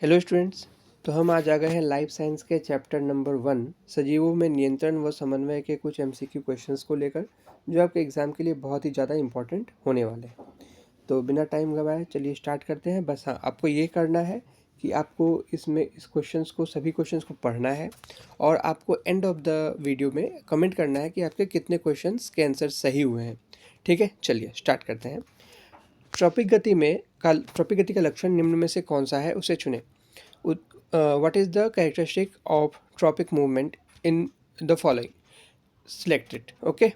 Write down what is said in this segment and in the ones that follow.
Hello students. तो हम आज आ गए हैं लाइफ साइंस के चैप्टर नंबर 1 सजीवों में नियंत्रण व समन्वय के कुछ एमसीक्यू क्वेश्चंस को लेकर, जो आपके एग्ज़ाम के लिए बहुत ही ज़्यादा इंपॉर्टेंट होने वाले हैं। तो बिना टाइम गवाए चलिए स्टार्ट करते हैं। बस हाँ, आपको ये करना है कि आपको इस क्वेश्चंस को, सभी क्वेश्चंस को पढ़ना है और आपको एंड ऑफ द वीडियो में कमेंट करना है कि आपके कितने क्वेश्चंस के आंसर सही हुए हैं। ठीक है, चलिए स्टार्ट करते हैं। ट्रॉपिक गति का लक्षण निम्न में से कौन सा है, उसे चुनें। What is the characteristic of tropic movement in the following? Select it. Okay.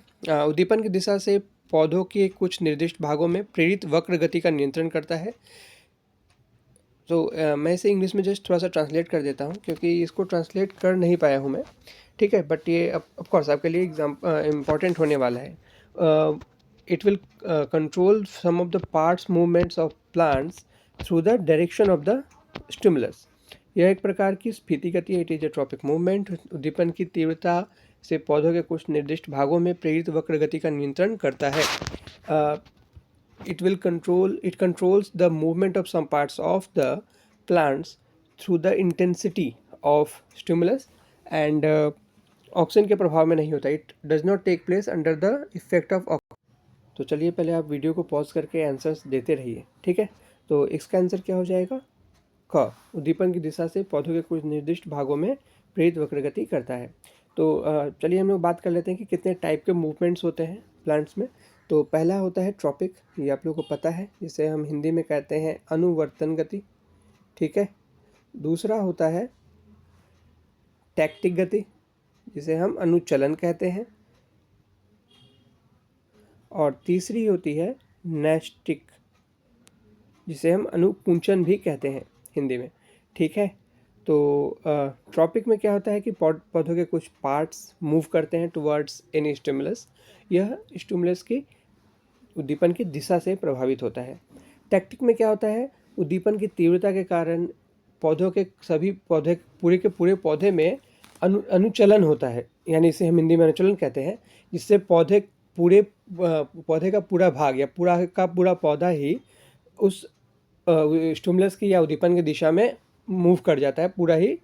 उद्दीपन की दिशा से पौधों के कुछ निर्दिष्ट भागों में प्रेरित वक्र गति का नियंत्रण करता है। तो मैं इसे इंग्लिश में जस्ट थोड़ा सा ट्रांसलेट कर देता हूँ, क्योंकि इसको ट्रांसलेट कर नहीं पाया हूँ मैं। ठीक है, बट ये ऑफकोर्स आपके लिए इम्पॉर्टेंट होने वाला है। It will control some of the parts movements of plants through the direction of the stimulus. यह एक प्रकार की स्फीति गति है। It is a tropic movement. उद्दीपन की तीव्रता से पौधों के कुछ निर्दिष्ट भागों में प्रेरित वक्र गति का नियंत्रण करता है। It controls the movement of some parts of the plants through the intensity of stimulus and oxygen के प्रभाव में नहीं होता। It does not take place under the effect of oxygen. तो चलिए पहले आप वीडियो को पॉज करके आंसर्स देते रहिए। ठीक है, तो इसका आंसर क्या हो जाएगा? क। उद्दीपन की दिशा से पौधों के कुछ निर्दिष्ट भागों में प्रेरित वक्र गति करता है। तो चलिए हम लोग बात कर लेते हैं कि कितने टाइप के मूवमेंट्स होते हैं प्लांट्स में। तो पहला होता है ट्रॉपिक, ये आप लोगों को पता है, जिसे हम हिंदी में कहते हैं अनुवर्तन गति। ठीक है। दूसरा होता है टैक्टिक गति, जिसे हम अनुचलन कहते हैं। और तीसरी होती है नैस्टिक, जिसे हम अनुकुंचन भी कहते हैं हिंदी में। ठीक है। तो ट्रॉपिक में क्या होता है कि पौधों के कुछ पार्ट्स मूव करते हैं टुवर्ड्स एनी स्टिमुलस। यह स्टिमुलस की उद्दीपन की दिशा से प्रभावित होता है। टैक्टिक में क्या होता है? उद्दीपन की तीव्रता के कारण पौधों के सभी पौधे, पूरे के पूरे पौधे में अनुचलन होता है, यानी इसे हम हिंदी में अनुचलन कहते हैं, जिससे पौधे का पूरा भाग या पूरा का पूरा पौधा ही उस स्टिमुलस की या उद्दीपन की दिशा में मूव कर जाता है, पूरा ही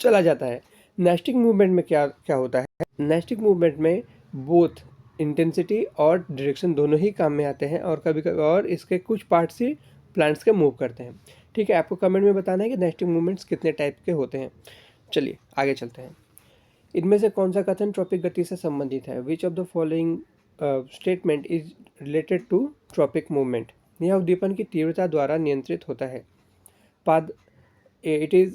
चला जाता है। नेस्टिक मूवमेंट में क्या होता है? नेस्टिक मूवमेंट में बोथ इंटेंसिटी और डायरेक्शन दोनों ही काम में आते हैं, और कभी कभी और इसके कुछ पार्ट्स ही प्लांट्स के मूव करते हैं। ठीक है, आपको कमेंट में बताना है कि नेस्टिक मूवमेंट्स कितने टाइप के होते हैं। चलिए आगे चलते हैं। इनमें से कौन सा कथन ट्रॉपिक गति से संबंधित है? Which of the following statement is related to tropic movement? यह उद्दीपन की तीव्रता द्वारा नियंत्रित होता है। It is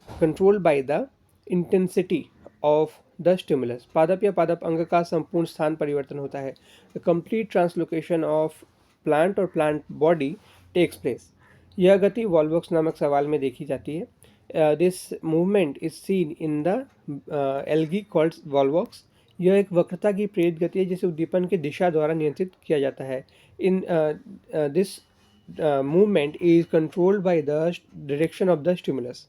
controlled by the intensity of the stimulus. पादप या पादप अंग का संपूर्ण स्थान परिवर्तन होता है। The complete translocation of plant और प्लांट बॉडी टेक्स प्लेस। यह गति वॉल्वॉक्स नामक सवाल में देखी जाती है। This movement is seen in the algae called Volvox. यह एक वक्रता की प्रेरित गति है, जिसे उद्दीपन की दिशा द्वारा नियंत्रित किया जाता है। In this movement is controlled by the direction of the stimulus.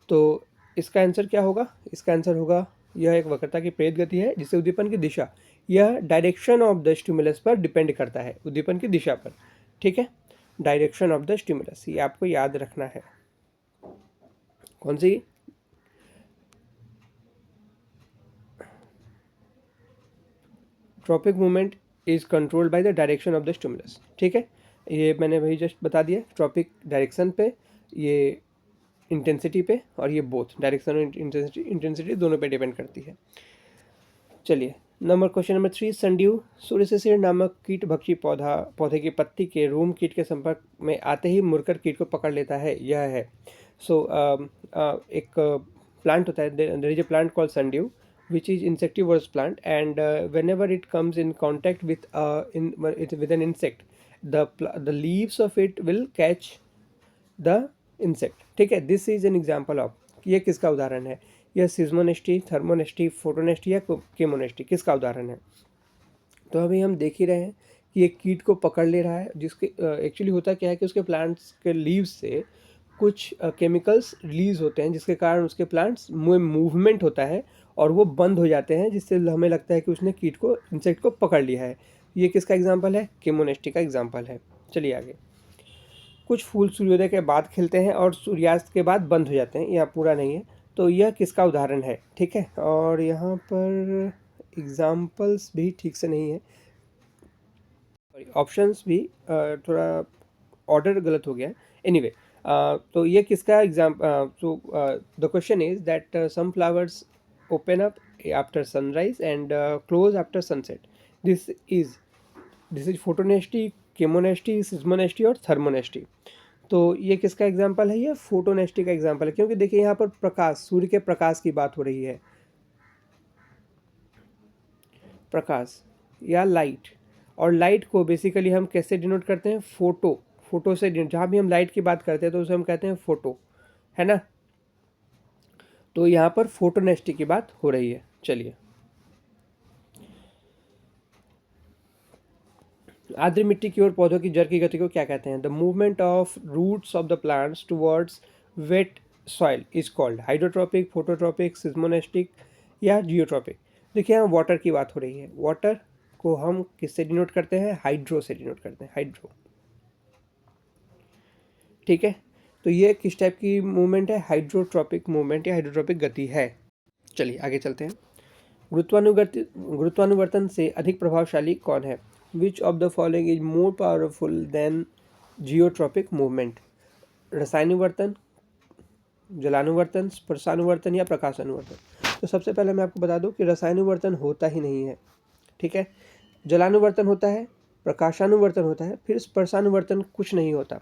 तो इसका आंसर क्या होगा? इसका आंसर होगा, यह एक वक्रता की प्रेरित गति है, जिससे उद्दीपन की दिशा, यह डायरेक्शन ऑफ द स्टिमुलस पर डिपेंड करता है, उद्दीपन की दिशा पर। ठीक है, डायरेक्शन ऑफ द स्टिमुलस, ये आपको याद रखना है। कौन सी? Tropic movement is controlled by the direction of the stimulus. ठीक है, ये मैंने वही जस्ट बता दिया। ट्रॉपिक डायरेक्शन पे, ये इंटेंसिटी पे, और ये बोथ डायरेक्शन और इंटेंसिटी दोनों पे डिपेंड करती है। चलिए क्वेश्चन नंबर 3। संड्यू सूर्यशिशिर नामक कीट भक्षी पौधे की पत्ती के रूम कीट के संपर्क में आते ही मुड़कर कीट को पकड़ लेता है। यह है एक प्लांट होता है, there is a plant called sundew which is insectivorous plant, and whenever it comes in contact with an insect, the leaves of it will catch the insect. ठीक है, this is an example of, ये किसका उदाहरण है? यह सिज्मोनेस्टी, थर्मोनेस्टी, फोटोनेस्टी या केमोनेस्टी, किसका उदाहरण है? तो अभी हम देख ही रहे हैं कि एक कीट को पकड़ ले रहा है, जिसके एक्चुअली होता क्या है कि उसके प्लांट्स के लीव्स से कुछ केमिकल्स रिलीज होते हैं, जिसके कारण उसके प्लांट्स में मूवमेंट होता है और वो बंद हो जाते हैं, जिससे हमें लगता है कि उसने इंसेक्ट को पकड़ लिया है। ये किसका एग्जाम्पल है? केमोनेस्टी का एग्जाम्पल है। चलिए आगे। कुछ फूल सूर्योदय के बाद खिलते हैं और सूर्यास्त के बाद बंद हो जाते हैं, यहाँ पूरा नहीं है। तो यह किसका उदाहरण है, ठीक है। और यहाँ पर एग्जाम्पल्स भी ठीक से नहीं है, ऑप्शंस भी थोड़ा ऑर्डर गलत हो गया है। एनीवे तो ये किसका exam, so the question is that some flowers open up after sunrise and close after sunset. This is photonasty, chemonasty, seismonasty और थर्मोनेस्टी। तो ये किसका एग्जाम्पल है, ये फोटोनेस्टी का एग्जाम्पल है, क्योंकि देखिए यहाँ पर प्रकाश, सूर्य के प्रकाश की बात हो रही है, प्रकाश या लाइट। और लाइट को बेसिकली हम कैसे डिनोट करते हैं, फोटो से। जहाँ भी हम लाइट की बात करते हैं तो उसे हम कहते हैं फोटो, है ना। तो यहाँ पर फोटोनेस्टी की बात हो रही है। चलिए, आर्द्र मिट्टी की ओर पौधों की जड़ की गति को क्या कहते हैं, the movement of roots of the plants towards wet soil is called hydrotropic, phototropic, seismonastic या जियोट्रॉपिक। देखिए यहाँ वाटर की बात हो रही है, वाटर को हम किससे डिनोट करते हैं, हाइड्रो से डिनोट करते हैं, हाइड्रो, ठीक है। तो ये किस टाइप की मूवमेंट है, हाइड्रोट्रॉपिक मूवमेंट या हाइड्रोट्रॉपिक गति है। चलिए आगे चलते हैं। गुरुत्वानुवर्तन से अधिक प्रभावशाली कौन है, which of the following is more powerful than geotropic movement, रसायनुवर्तन, जलानुवर्तन, स्पर्शानुवर्तन या प्रकाशानुवर्तन। तो सबसे पहले मैं आपको बता दूं कि रसायनुवर्तन होता ही नहीं है, ठीक है। जलानुवर्तन होता है, प्रकाशानुवर्तन होता है, फिर स्पर्शानुवर्तन कुछ नहीं होता,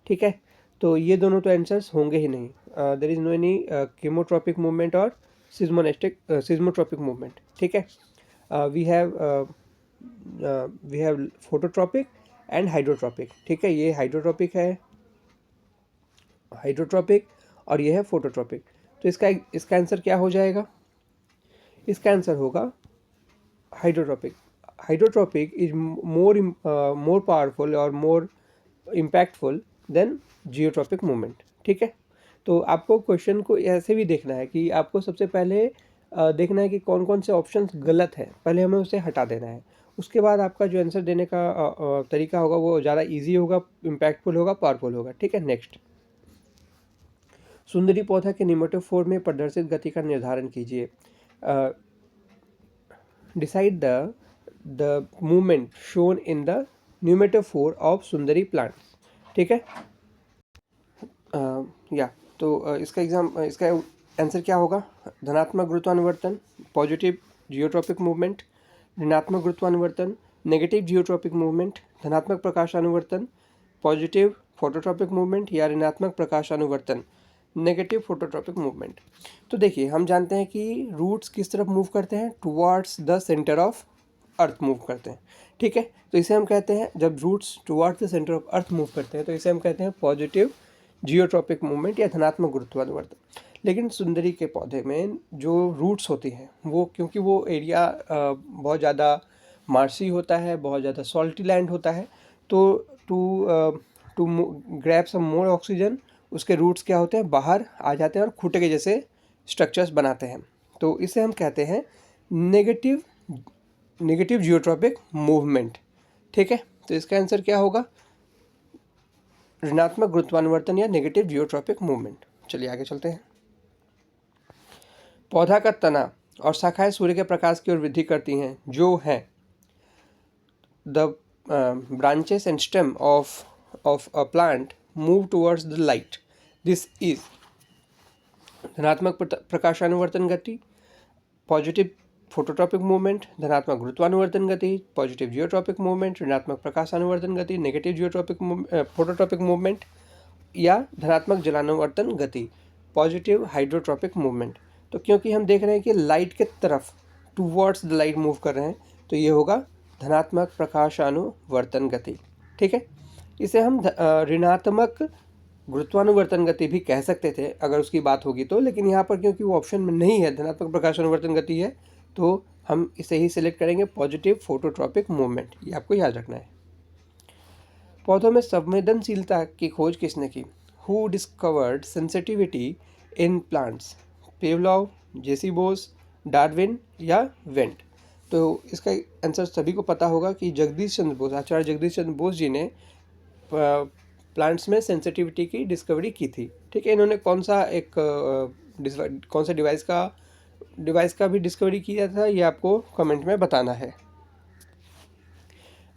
ठीक है। तो ये दोनों तो आंसर्स होंगे ही नहीं। There is no any chemotropic movement और सिस्मोट्रॉपिक मूवमेंट, ठीक है। We have phototropic and hydrotropic, ठीक है। ये हाइड्रोट्रॉपिक है, हाइड्रोट्रॉपिक, और ये है फोटोट्रॉपिक। तो इसका आंसर क्या हो जाएगा, इसका आंसर होगा hydrotropic. Hydrotropic is more powerful और more impactful than geotropic movement, ठीक है। तो आपको क्वेश्चन को ऐसे भी देखना है कि आपको सबसे पहले देखना है कि कौन कौन से ऑप्शंस गलत हैं, पहले हमें उसे हटा देना है। उसके बाद आपका जो आंसर देने का तरीका होगा वो ज़्यादा इजी होगा, इम्पैक्टफुल होगा, पावरफुल होगा, ठीक है। नेक्स्ट, सुंदरी पौधा के निमेटोफोर में प्रदर्शित गति का निर्धारण कीजिए। Decide the movement shown in the pneumatophore of Sundari plants, ठीक है। तो इसका आंसर क्या होगा, धनात्मक गुरुत्वानुवर्तन, पॉजिटिव जियोट्रॉपिक मूवमेंट, ऋणात्मक गुरुत्वानुवर्तन, नेगेटिव जियोट्रॉपिक मूवमेंट, धनात्मक प्रकाशानुवर्तन, पॉजिटिव फोटोट्रॉपिक मूवमेंट या ऋणात्मक प्रकाशानुवर्तन, नेगेटिव फोटोट्रॉपिक मूवमेंट। तो देखिए हम जानते हैं कि रूट्स किस तरफ मूव करते हैं, towards the centre of earth move करते हैं, ठीक है। तो इसे हम कहते हैं, जब roots towards the centre of earth move करते हैं तो इसे हम कहते हैं पॉजिटिव जियोट्रॉपिक मूवमेंट या धनात्मक गुरुत्वानुवर्तन। लेकिन सुंदरी के पौधे में जो रूट्स होती हैं वो, क्योंकि वो एरिया बहुत ज़्यादा मार्सी होता है, बहुत ज़्यादा सॉल्टी लैंड होता है, तो to grab some more oxygen उसके रूट्स क्या होते हैं, बाहर आ जाते हैं और खूंटे के जैसे स्ट्रक्चर्स बनाते हैं। तो इसे हम कहते हैं नेगेटिव जियोट्रॉपिक मूवमेंट, ठीक है। तो इसका आंसर क्या होगा, ऋणात्मक गुरुत्वानुवर्तन या नेगेटिव जियोट्रॉपिक मूवमेंट। चलिए आगे चलते हैं। पौधा का तना और शाखाएं सूर्य के प्रकाश की ओर वृद्धि करती हैं, जो हैं the branches and stem of a plant move towards the light. This is धनात्मक प्रकाशानुवर्तन गति, पॉजिटिव फोटोट्रॉपिक मूवमेंट, धनात्मक गुरुत्वानुवर्तन गति, पॉजिटिव जियोट्रॉपिक मूवमेंट, ऋणात्मक प्रकाशानुवर्तन गति, नेगेटिव जियोट्रॉपिक फोटोट्रॉपिक मूवमेंट या धनात्मक जलानुवर्तन गति, पॉजिटिव हाइड्रोट्रॉपिक मूवमेंट। तो क्योंकि हम देख रहे हैं कि लाइट के तरफ, टूवर्ड्स द लाइट मूव कर रहे हैं, तो ये होगा धनात्मक प्रकाशानुवर्तन गति, ठीक है। इसे हम ऋणात्मक गुरुत्वानुवर्तन गति भी कह सकते थे अगर उसकी बात होगी तो, लेकिन यहाँ पर क्योंकि वो ऑप्शन में नहीं है, धनात्मक प्रकाशानुवर्तन गति है, तो हम इसे ही सिलेक्ट करेंगे, पॉजिटिव फोटोट्रॉपिक मूवमेंट। ये आपको याद रखना है। पौधों में संवेदनशीलता की खोज किसने की, who discovered sensitivity in plants, Pavlov, J C Bose, Darwin या वेंट। तो इसका आंसर सभी को पता होगा कि जगदीश चंद्र बोस, आचार्य जगदीश चंद्र बोस जी ने प्लांट्स में सेंसिटिविटी की डिस्कवरी की थी। ठीक है, इन्होंने कौन सा डिवाइस का भी डिस्कवरी किया था, ये आपको कमेंट में बताना है।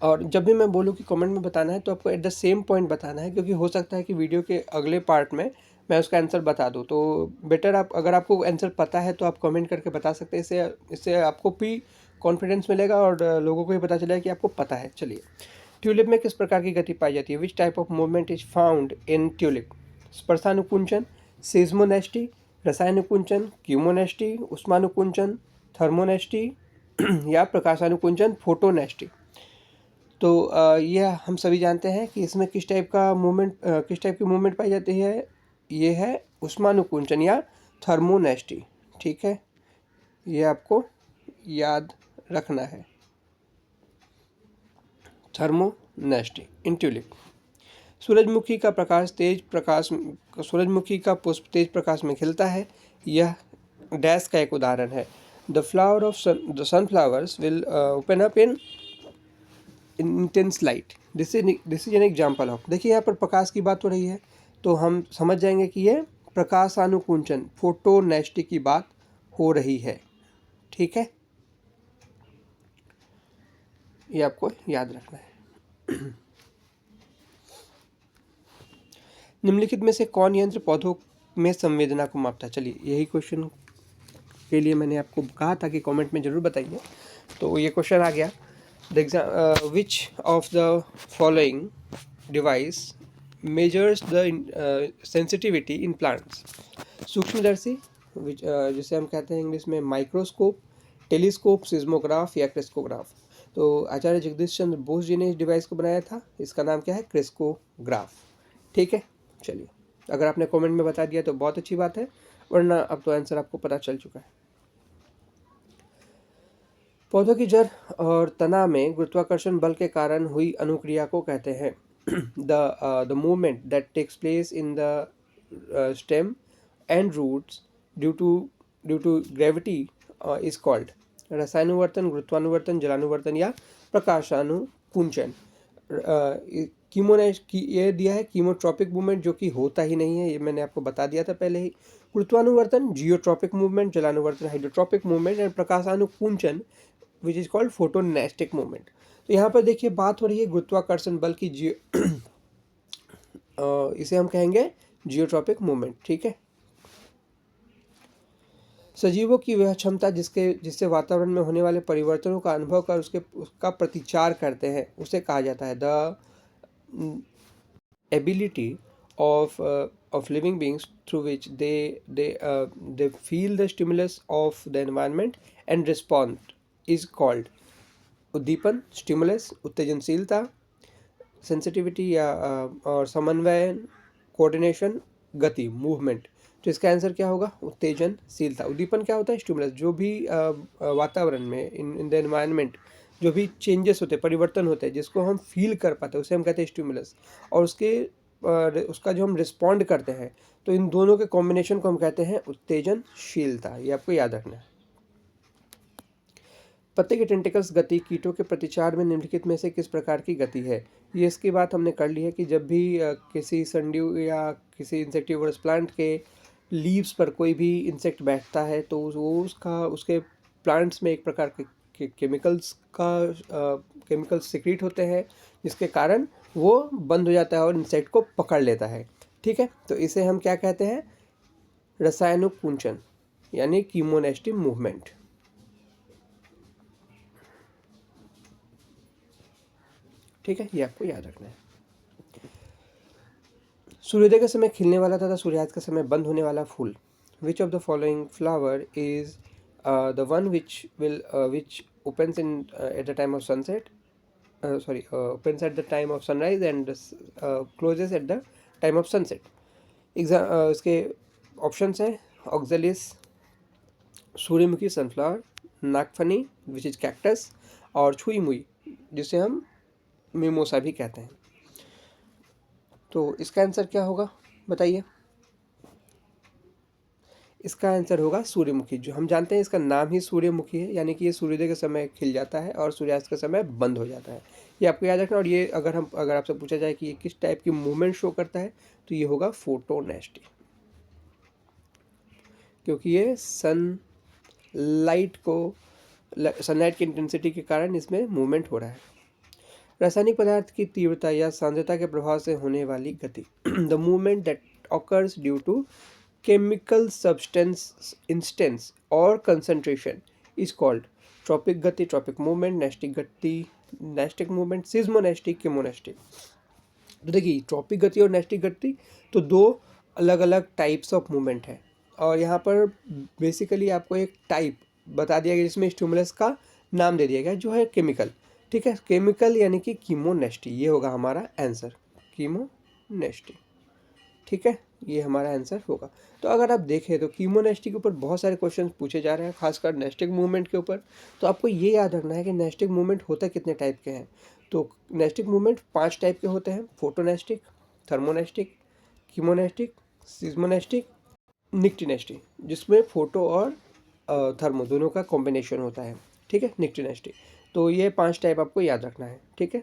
और जब भी मैं बोलूँ कि कमेंट में बताना है तो आपको एट द सेम पॉइंट बताना है, क्योंकि हो सकता है कि वीडियो के अगले पार्ट में मैं उसका आंसर बता दूँ। तो बेटर आप, अगर आपको आंसर पता है तो आप कमेंट करके बता सकते हैं। इससे आपको भी कॉन्फिडेंस मिलेगा और लोगों को भी पता चलेगा कि आपको पता है। चलिए, ट्यूलिप में किस प्रकार की गति पाई जाती है? Which type of movement is found in tulip? स्पर्शानुकुंचन, सीज्मोनेस्टी, रसायनुकुंचन, क्यूमोनेस्टी, उष्मानुकुंचन, थर्मोनेस्टी या प्रकाशानुकुंचन, फोटोनेस्टी। तो ये हम सभी जानते हैं कि इसमें किस टाइप की मूवमेंट पाई जाती है। ये है उष्मानुकुंचन या थर्मोनेस्टी। ठीक है, ये आपको याद रखना है, थर्मोनेस्टी इन ट्यूलिप। सूरजमुखी का पुष्प तेज प्रकाश में खिलता है। यह डैश का एक उदाहरण है। The flower of the sunflowers will open up in intense light. This is an example of. देखिए, यहाँ पर प्रकाश की बात हो रही है तो हम समझ जाएंगे कि ये प्रकाशानुकुंचन, फोटोनेस्टी की बात हो रही है। ठीक है, ये आपको याद रखना है। निम्नलिखित में से कौन यंत्र पौधों में संवेदना को मापता है? चलिए, यही क्वेश्चन के लिए मैंने आपको कहा था कि कमेंट में ज़रूर बताइए। तो ये क्वेश्चन आ गया। विच of the following device measures the sensitivity in plants? सूक्ष्मदर्शी, जिसे हम कहते हैं इंग्लिश में माइक्रोस्कोप, टेलीस्कोप, सिस्मोग्राफ या क्रिस्कोग्राफ। तो आचार्य जगदीश चंद्र बोस जी ने इस डिवाइस को बनाया था। इसका नाम क्या है? क्रिस्कोग्राफ। ठीक है, चलिए, अगर आपने कमेंट में बता दिया तो बहुत अच्छी बात है, वरना अब तो आंसर आपको पता चल चुका है। पौधों की जड़ और तना में गुरुत्वाकर्षण बल के कारण हुई अनुक्रिया को कहते हैं the movement that takes place in the stem and roots due to gravity is called रसायनुवर्तन, गुरुत्वानुवर्तन, जलानुवर्तन या प्रकाशानुकुंचन। ये दिया है कीमोट्रॉपिक मूवमेंट, जो कि होता ही नहीं है, ये मैंने आपको बता दिया था पहले ही। गुरुत्वानुवर्तन जियोट्रॉपिक मूवमेंट, जलानुवर्तन हाइड्रोट्रॉपिक मूवमेंट एंड प्रकाशानुकुंचन which is called photonastic movement. तो यहाँ पर देखिए, बात हो रही है गुरुत्वाकर्षण बल की, इसे हम कहेंगे जियोट्रॉपिक मूवमेंट। ठीक है, सजीवों की वह क्षमता जिससे वातावरण में होने वाले परिवर्तनों का अनुभव कर उसका प्रतिचार करते हैं, उसे कहा जाता है the ability of living beings through which they feel the stimulus of the environment and respond is called उद्दीपन, स्टिमुलस, उत्तेजनशीलता, सेंसिटिविटी या और समन्वय, कोऑर्डिनेशन, गति, मूवमेंट। तो इसका आंसर क्या होगा? उत्तेजनशीलता। उद्दीपन क्या होता है? स्टिमुलस। जो भी वातावरण में इन द एनवायरनमेंट जो भी चेंजेस होते हैं, परिवर्तन होते हैं, जिसको हम फील कर पाते हैं, उसे हम कहते हैं स्टिमुलस। और उसका जो हम रिस्पॉन्ड करते हैं, तो इन दोनों के कॉम्बिनेशन को हम कहते हैं उत्तेजनशीलता। ये आपको याद रखना है। पत्ते की टेंटिकल्स गति कीटों के प्रतिचार में निम्नलिखित में से किस प्रकार की गति है? ये इसकी बात हमने कर ली है कि जब भी किसी संड्यू या किसी इंसेक्टिवोरस प्लांट के लीव्स पर कोई भी इंसेक्ट बैठता है तो वो उसके प्लांट्स में एक प्रकार के केमिकल्स सिक्रीट होते हैं, जिसके कारण वो बंद हो जाता है और इंसेक्ट को पकड़ लेता है। ठीक है, तो इसे हम क्या कहते हैं? रसायनुकुंचन यानी कीमोनेस्टी मूवमेंट। ठीक है, ये आपको याद रखना है। सूर्योदय के समय खिलने वाला तथा सूर्यास्त के समय बंद होने वाला फूल। Which of the following flower is the one which opens in at the time of sunset, opens at the time of sunrise and closes at the time of sunset. इसके ऑप्शंस हैं ऑक्जेलिस, सूर्यमुखी sunflower, Nagphani which is cactus, और छुई मुई जिसे हम mimosa भी कहते हैं। तो इसका आंसर क्या होगा बताइए? इसका आंसर होगा सूर्यमुखी। जो हम जानते हैं इसका नाम ही सूर्यमुखी है, यानी कि ये सूर्योदय के समय खिल जाता है और सूर्यास्त के समय बंद हो जाता है। ये आपको याद रखना। और ये अगर आपसे पूछा जाए कि ये किस टाइप की मूवमेंट शो करता है, तो ये होगा फोटोनेस्टी, क्योंकि ये सनलाइट की इंटेंसिटी के कारण इसमें मूवमेंट हो रहा है। रासायनिक पदार्थ की तीव्रता या सांद्रता के प्रभाव से होने वाली गति the movement that occurs due to chemical substance instance और कंसंट्रेशन इज कॉल्ड ट्रॉपिक गति, ट्रॉपिक मूवमेंट, नेस्टिक गति, नेस्टिक मूवमेंट, सिज्मोनेस्टिक, कीमोनेस्टिक। तो देखिए ट्रॉपिक गति और नेस्टिक गति तो दो अलग अलग टाइप्स ऑफ मूवमेंट है, और यहाँ पर बेसिकली आपको एक टाइप बता दिया गया जिसमें स्टिमुलस का नाम दे दिया गया जो है केमिकल। ठीक है, केमिकल यानी कि कीमोनेस्टी, ये होगा हमारा आंसर, कीमोनेस्टी। ठीक है, ये हमारा आंसर होगा। तो अगर आप देखें तो कीमोनेस्टी के ऊपर बहुत सारे क्वेश्चन पूछे जा रहे हैं, खासकर नेस्टिक मूवमेंट के ऊपर। तो आपको ये याद रखना है कि नेस्टिक मूवमेंट होता कितने टाइप के हैं। तो नेस्टिक मूवमेंट 5 टाइप के होते हैं, फोटोनेस्टिक, थर्मोनेस्टिक, कीमोनेस्टिक, सिज्मोनेस्टिक, निक्टिनेस्टी, जिसमें फोटो और थर्मो दोनों का कॉम्बिनेशन होता है। ठीक है, निक्टिनेस्टी। तो ये 5 टाइप आपको याद रखना है। ठीक है,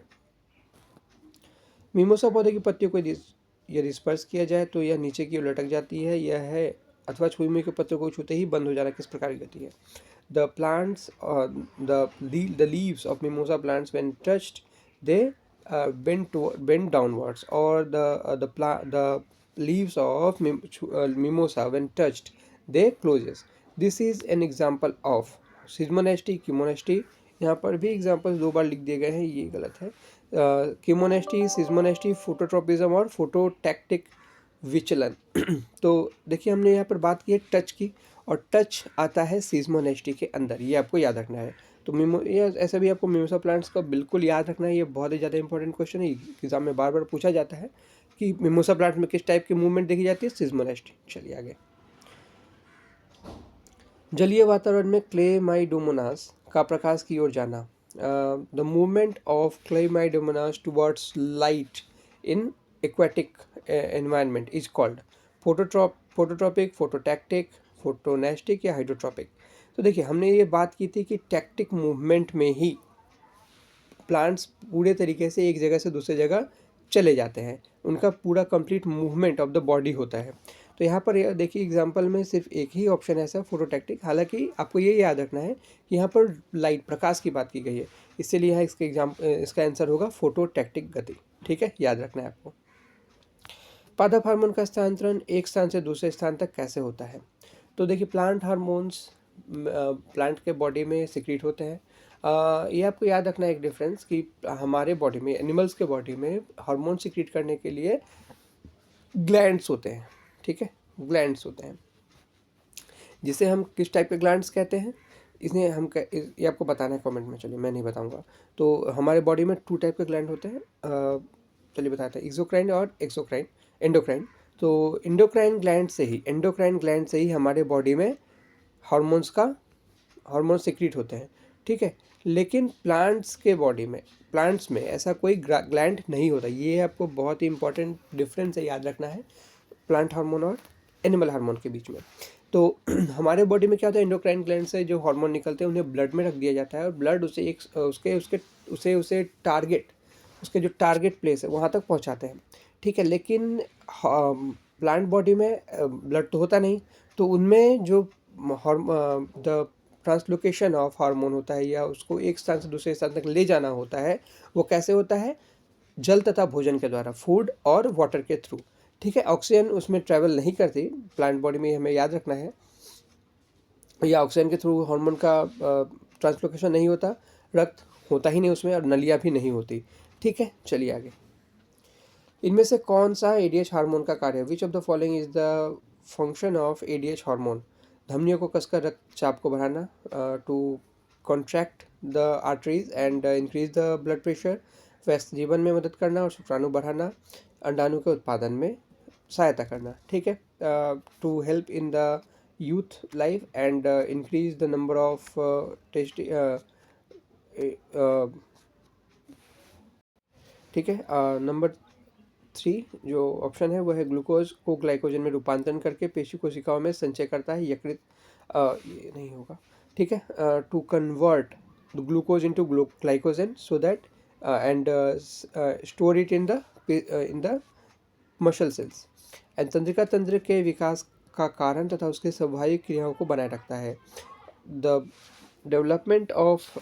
मिमोसा पौधे की पत्तियों को यदि स्पर्श किया जाए तो यह नीचे की ओर लटक जाती है, यह है अथवा छुई हुई के पत्तों को छूते ही बंद हो जाना किस प्रकार की गति है। The plants the leaves of mimosa plants when touched they bend downwards, or the leaves of mimosa when touched they closes. This is an example of सिज्मोनेस्टी, कीमोनेस्टी। यहाँ पर भी एग्जाम्पल्स 2 बार लिख दिए गए हैं, ये गलत है। कीमोनेस्टी, सिज्मोनेस्टी, फोटोट्रोपिज्म और फोटोटैक्टिक विचलन। तो देखिए हमने यहाँ पर बात की है टच की, और टच आता है सिज्मोनेस्टी के अंदर, ये आपको याद रखना है। तो ये ऐसा भी आपको मिमोसा प्लांट्स का बिल्कुल याद रखना है, ये बहुत ही ज़्यादा इंपॉर्टेंट क्वेश्चन है, एग्जाम में बार बार पूछा जाता है कि मिमोसा प्लांट में किस टाइप की मूवमेंट देखी जाती है, सिज्मोनेस्टी। चलिए आगे। जलीय वातावरण में क्लेमाइडोमोनास का प्रकाश की ओर जाना, the movement of chlamydomonas towards light in aquatic environment is called phototropic, phototactic, photonastic या हाइड्रोट्रॉपिक। तो देखिए हमने ये बात की थी कि टैक्टिक मूवमेंट में ही प्लांट्स पूरे तरीके से एक जगह से दूसरी जगह चले जाते हैं, उनका पूरा complete movement of the body होता है। तो यहाँ पर देखिए एग्जांपल में सिर्फ एक ही ऑप्शन है ऐसा, फोटोटैक्टिक। हालांकि आपको ये याद रखना है कि यहाँ पर लाइट प्रकाश की बात की गई है, इसलिए यहाँ इसका आंसर होगा फोटोटैक्टिक गति। ठीक है, याद रखना है आपको। पादप हार्मोन का स्थानांतरण एक स्थान से दूसरे स्थान तक कैसे होता है। तो देखिए प्लांट हार्मोन्स प्लांट के बॉडी में सिक्रीट होते हैं। ये आपको याद रखना है एक डिफरेंस कि हमारे बॉडी में, एनिमल्स के बॉडी में हार्मोन सिक्रीट करने के लिए ग्लैंड्स होते हैं। ठीक है, ग्लैंड्स होते हैं, जिसे हम किस टाइप के ग्लैंड्स कहते हैं, इन्हें हम ये आपको बताना है कमेंट में। चलिए मैं नहीं बताऊंगा। तो हमारे बॉडी में 2 टाइप के ग्लैंड होते हैं, चलिए बताते हैं, एक्सोक्राइन और एक्सोक्राइन, एंडोक्राइन। तो एंडोक्राइन ग्लैंड से ही हमारे बॉडी में हार्मोन सिक्रीट होते हैं। ठीक है, लेकिन प्लांट्स में ऐसा कोई ग्लैंड नहीं होता। ये आपको बहुत ही इंपॉर्टेंट डिफरेंस है, याद रखना है प्लांट हार्मोन और एनिमल हार्मोन के बीच में। तो हमारे बॉडी में क्या होता है, एंडोक्राइन ग्लैंड से जो हार्मोन निकलते हैं उन्हें ब्लड में रख दिया जाता है, और ब्लड उसके जो टारगेट प्लेस है वहाँ तक पहुँचाते हैं। ठीक है, लेकिन प्लांट बॉडी में ब्लड तो होता नहीं, तो उनमें जो द ट्रांसलोकेशन ऑफ हार्मोन होता है, या उसको एक स्थान से दूसरे स्थान तक ले जाना होता है, वो कैसे होता है, जल तथा भोजन के द्वारा, फूड और वाटर के थ्रू। ठीक है, ऑक्सीजन उसमें ट्रैवल नहीं करती प्लांट बॉडी में, हमें याद रखना है, या ऑक्सीजन के थ्रू हार्मोन का ट्रांसलोकेशन नहीं होता, रक्त होता ही नहीं उसमें, और नलियाँ भी नहीं होती। ठीक है, चलिए आगे। इनमें से कौन सा एडीएच हार्मोन का कार्य है, which of the following is the function of ADH hormone. धमनियों को कसकर रक्तचाप को बढ़ाना, to contract the arteries and increase the blood pressure, व्यस्त जीवन में मदद करना और शुक्राणु बढ़ाना, अंडाणु के उत्पादन में सहायता करना। ठीक है, to help in the youth life and increase the number of test. ठीक है, नंबर 3 जो ऑप्शन है वो है ग्लूकोज को ग्लाइकोजन में रूपांतरण करके पेशी कोशिकाओं में संचय करता है, यकृत। ये नहीं होगा। ठीक है, to convert glucose into glycogen so that and store it in the muscle cells and तंत्रिका तंत्र के विकास का कारण तथा उसके स्वाभाविक क्रियाओं को बनाए रखता है। The development of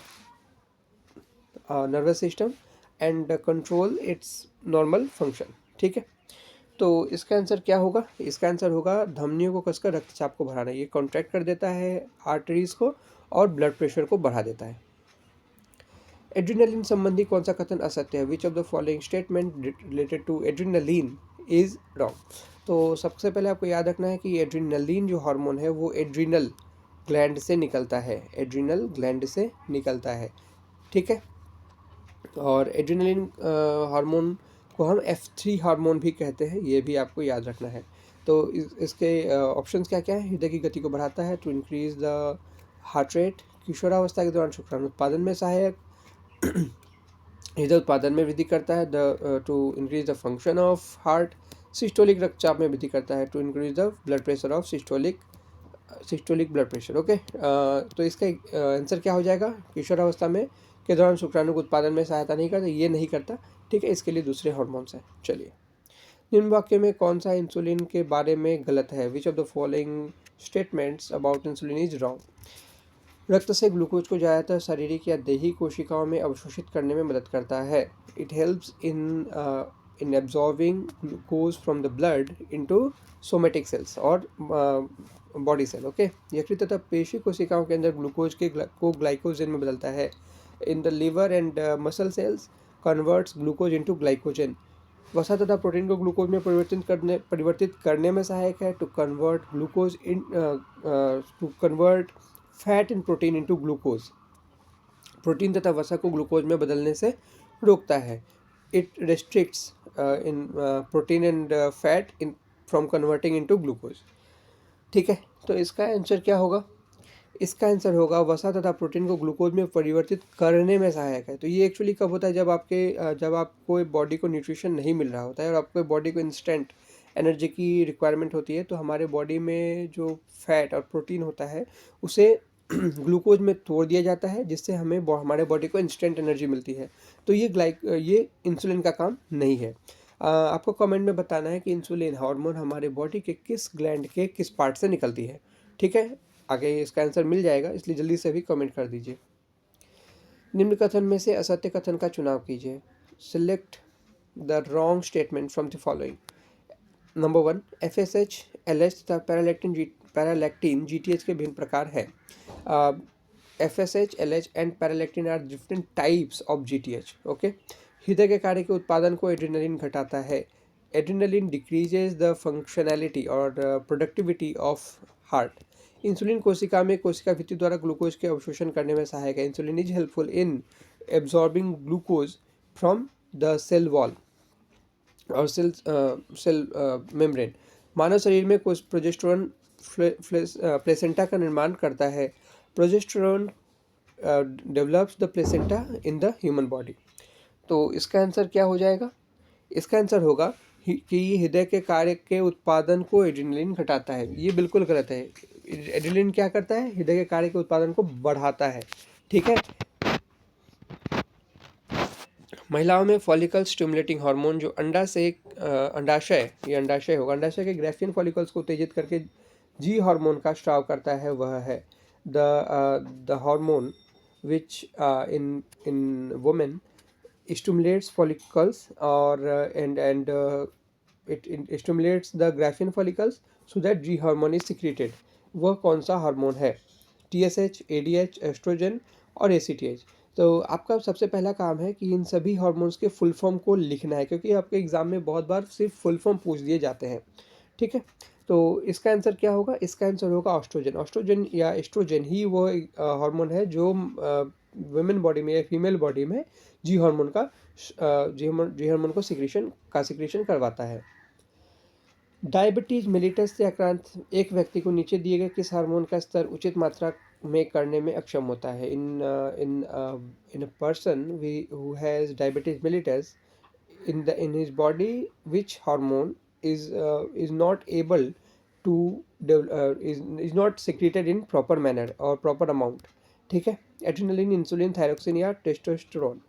nervous system and control it's normal function. ठीक है, तो इसका आंसर क्या होगा? इसका आंसर होगा धमनियों को कसकर रक्तचाप को बढ़ाना। ये कॉन्ट्रैक्ट कर देता है आर्टरीज को और ब्लड प्रेशर को बढ़ा देता है। एड्रेनालिन संबंधी कौन सा कथन असत्य है? Which of the following statement related to adrenaline is wrong? तो सबसे पहले आपको याद रखना है कि एड्रेनालिन जो हार्मोन है वो एड्रिनल ग्लैंड से निकलता है, एड्रिनल ग्लैंड से निकलता है। ठीक है, और एड्रेनालिन हार्मोन को हम F3 हार्मोन भी कहते हैं, ये भी आपको याद रखना है। तो इसके ऑप्शंस क्या क्या है? हृदय की गति को बढ़ाता है, to increase the heart rate, किशोरावस्था के दौरान शुक्राणु उत्पादन में सहायक, हृदय उत्पादन में वृद्धि करता है, the to increase the function of heart, systolic रक्तचाप में वृद्धि करता है, to increase the blood pressure of systolic blood pressure. Okay, तो इसका आंसर क्या हो जाएगा? किशोरावस्था में के दौरान शुक्राणु के उत्पादन में सहायता नहीं करता, ये नहीं करता। ठीक है, इसके लिए दूसरे हार्मोन्स हैं। चलिए, निम्न वाक्य में कौन सा इंसुलिन के बारे में गलत है? Which of the following statements about insulin is wrong? रक्त से ग्लूकोज को ज़्यादातर शारीरिक या देही कोशिकाओं में अवशोषित करने में मदद करता है। It helps in absorbing glucose from the blood into somatic cells और बॉडी सेल। ओके, यकृत तथा पेशी कोशिकाओं के अंदर ग्लूकोज को ग्लाइकोजन में बदलता है। In the liver and muscle cells converts glucose into glycogen. वसा तथा प्रोटीन को ग्लूकोज में परिवर्तित करने में सहायक है। To convert fat and protein into glucose. Protein तथा वसा को ग्लूकोज में बदलने से रोकता है। It restricts in protein and fat in from converting into glucose. ठीक है, तो इसका आंसर क्या होगा? इसका आंसर होगा वसा तथा प्रोटीन को ग्लूकोज में परिवर्तित करने में सहायक है। तो ये एक्चुअली कब होता है? जब आपको बॉडी को न्यूट्रिशन नहीं मिल रहा होता है और आपको बॉडी को इंस्टेंट एनर्जी की रिक्वायरमेंट होती है, तो हमारे बॉडी में जो फैट और प्रोटीन होता है उसे ग्लूकोज में तोड़ दिया जाता है, जिससे हमें हमारे बॉडी को इंस्टेंट एनर्जी मिलती है। तो ये इंसुलिन का काम नहीं है। आपको कमेंट में बताना है कि इंसुलिन हार्मोन हमारे बॉडी के किस ग्लैंड के किस पार्ट से निकलती है। ठीक है, आगे इसका आंसर मिल जाएगा, इसलिए जल्दी से भी कमेंट कर दीजिए। निम्न कथन में से असत्य कथन का चुनाव कीजिए। Select the wrong statement from the following. Number 1, FSH, LH तथा पैरालैक्टिन GTH के भिन्न प्रकार है। FSH, LH and prolactin are different types of GTH। Okay, हृदय के कार्य के उत्पादन को एड्रेनालिन घटाता है। एड्रेनालिन डिक्रीजेज द फंक्शनैलिटी और प्रोडक्टिविटी ऑफ हार्ट। इंसुलिन कोशिका में कोशिका भित्ति द्वारा ग्लूकोज के अवशोषण करने में सहायक है। Insulin is helpful in absorbing glucose from the cell wall और सेल मेम्ब्रेन। मानव शरीर में कुछ प्रोजेस्टेरोन प्लेसेंटा का निर्माण करता है। Progesterone develops the placenta in the human body. तो इसका आंसर क्या हो जाएगा? इसका आंसर होगा कि हृदय के कार्य के उत्पादन को एड्रेनालिन घटाता है। ये बिल्कुल गलत है। एड्रेनालिन क्या करता है? हृदय के कार्य के उत्पादन को बढ़ाता है। ठीक है, महिलाओं में फॉलिकल स्टिमुलेटिंग हार्मोन जो अंडाशय के ग्राफियन फॉलिकल्स को उत्तेजित करके जी हार्मोन का स्राव करता है, वह है the hormone which in women stimulates follicles or and it stimulates the Graafian follicles so that G hormone is secreted। वह कौन सा हार्मोन है? TSH, ADH, एस्ट्रोजन और ACTH। तो आपका सबसे पहला काम है कि इन सभी हार्मोन्स के फुल फॉर्म को लिखना है, क्योंकि आपके एग्जाम में बहुत बार सिर्फ फुल फॉर्म पूछ दिए जाते हैं। ठीक है, तो इसका आंसर क्या होगा? इसका आंसर होगा ऑस्ट्रोजन। ऑस्ट्रोजन या एस्ट्रोजन ही वो हार्मोन है जो वुमेन बॉडी में या फीमेल बॉडी में जी हार्मोन को सिक्रीशन करवाता है। डायबिटीज मेलिटस से आक्रांत एक व्यक्ति को नीचे दिए गए किस हार्मोन का स्तर उचित मात्रा में करने में अक्षम होता है? In a person who has diabetes mellitus in his body, which hormone is not able to is not secreted in proper manner or proper amount। ठीक है, एड्रेनालिन, इंसुलिन, थायरोक्सिन या टेस्टोस्टेरोन।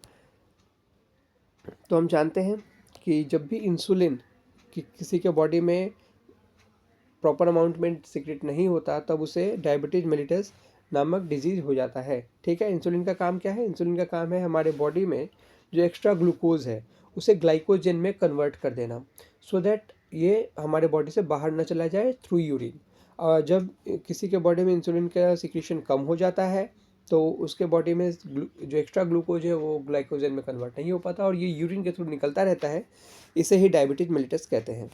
तो हम जानते हैं कि जब भी इंसुलिन किसी के बॉडी में प्रॉपर अमाउंट में सिक्रेट नहीं होता तब उसे डायबिटीज मेलिटस नामक डिजीज हो जाता है। ठीक है, इंसुलिन का काम क्या है? इंसुलिन का काम है हमारे बॉडी में जो एक्स्ट्रा ग्लूकोज है उसे ग्लाइकोजन में कन्वर्ट कर देना, सो दैट ये हमारे बॉडी से बाहर न चला जाए थ्रू यूरिन। और जब किसी के बॉडी में इंसुलिन का सिक्रेशन कम हो जाता है तो उसके बॉडी में जो एक्स्ट्रा ग्लूकोज है वो ग्लाइकोजन में कन्वर्ट नहीं हो पाता और ये यूरिन के थ्रू निकलता रहता है। इसे ही डायबिटीज मेलिटस कहते हैं।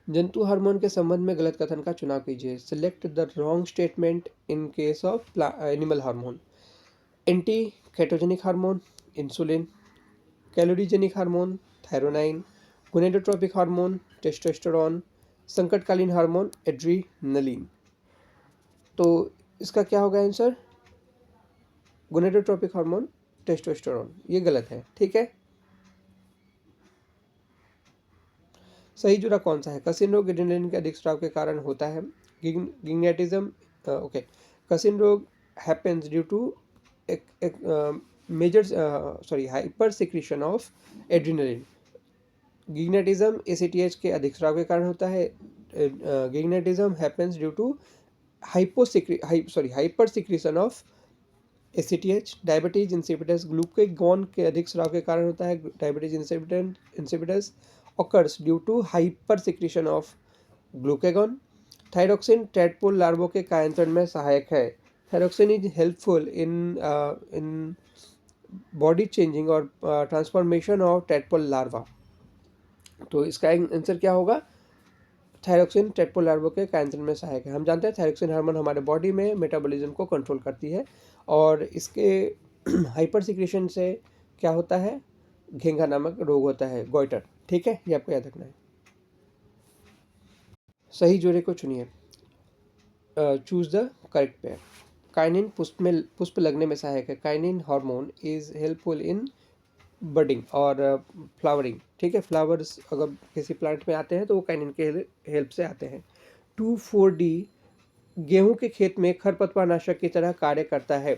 जंतु हार्मोन के संबंध में गलत कथन का चुनाव कीजिए। Select the wrong statement in case of animal hormone. Anti ketogenic hormone insulin, calorigenic hormone thyronine, gonadotropic hormone testosterone, संकटकालीन हार्मोन एड्रीनलिन। तो इसका क्या होगा आंसर? Gonadotropic hormone testosterone. ये गलत है। ठीक है, सही जुड़ा कौन सा है? कसिन रोग एड्रेनलिन के अधिक स्राव के कारण होता है। गिग्नेटिज्म, ओके, कसिन रोग happens due to major hyper secretion of adrenaline. Gigantism ACTH के अधिक स्राव के कारण होता है। Gigantism happens due to hyper secretion of ACTH. Diabetes insipidus glucagon के अधिक स्राव के कारण होता है। डायबिटीज इंसिपिडस occurs due to hyper secretion of glucagon. Thyroxine tadpole लार्वों के कायांतरण में सहायक है। Thyroxine is helpful in body changing और ट्रांसफॉर्मेशन ऑफ टैडपोल लार्वा। तो इसका आंसर क्या होगा? थायरोक्सिन टैडपोल लार्वों के कायांतरण में सहायक है। हम जानते हैं थायरोक्सिन हार्मोन हमारे बॉडी में मेटाबॉलिज्म को कंट्रोल करती है और इसके हाइपर सिक्रेशन से क्या होता है? घेंघा नामक रोग होता है, गोइटर। ठीक है, ये आपको याद रखना है। सही जोड़े को चुनिए। Choose the correct pair. Kinin पुष्प लगने में सहायक है। Kinin hormone is helpful in budding और फ्लावरिंग। ठीक है, फ्लावर्स अगर किसी प्लांट में आते हैं तो वो काइनिन के हेल्प से आते हैं। 2,4-D गेहूं के खेत में खरपतवार नाशक की तरह कार्य करता है।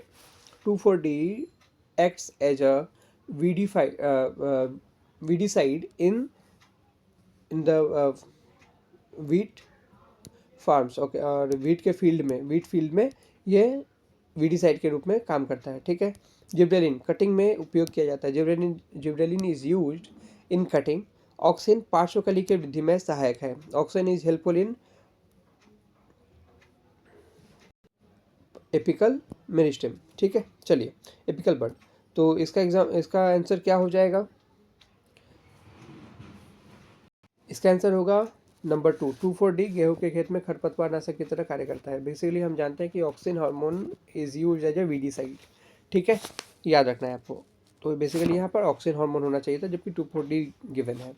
2,4-D acts as a weedicide in the wheat farms. Okay, और वीट फील्ड में ये वीडिसाइड के रूप में काम करता है। ठीक है, जिब्रेलिन कटिंग में उपयोग किया जाता है। Gibberellin is used in cutting. Auxin पार्श्वकली के वृद्धि में सहायक है। Auxin is helpful in apical meristem. ठीक है, चलिए, एपिकल बर्ड। तो इसका आंसर क्या हो जाएगा? इसका आंसर होगा नंबर 2। 2,4-D गेहूं के खेत में खरपतवार नाशक की तरह कार्य करता है। बेसिकली हम जानते हैं कि auxin hormone is use as a weedicide. ठीक है, याद रखना है आपको। तो बेसिकली यहाँ पर ऑक्सिन हार्मोन होना चाहिए था, जबकि 2,4-D गिवन है।